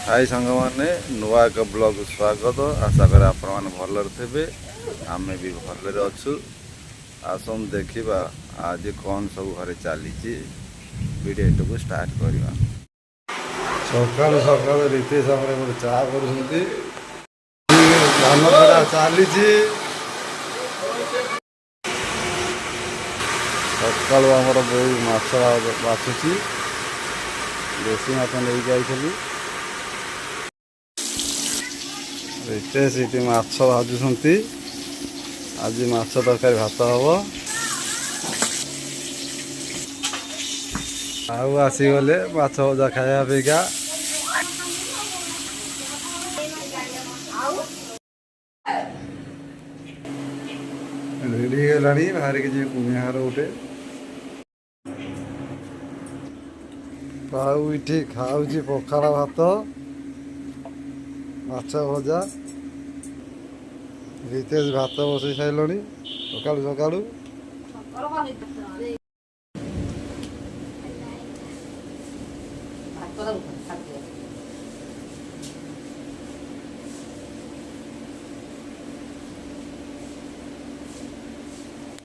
हाय सांग मैंने नुआ एक ब्लॉग स्वागत आशा करें आपण मैंने भलर थे आम भी भलर अच्छु आसम देखा आज कौन सब घरे चली वीडियो को स्टार्ट करवा सका सका रीतेश गोटे चा कर धान कटा चली सका आमर बो माछ बाछुची देशी माछ नहीं जाइली रीतेश ये माछ भाजुंट आज माछ तरकारी भात हम आउ आसीगले माछ भजा खायापा रेडी गला बाहर के कुमिया घर गोटे पाऊ ये खाऊ पखाड़ भात माछ भजा रीतेश भात बसई सारे सका सका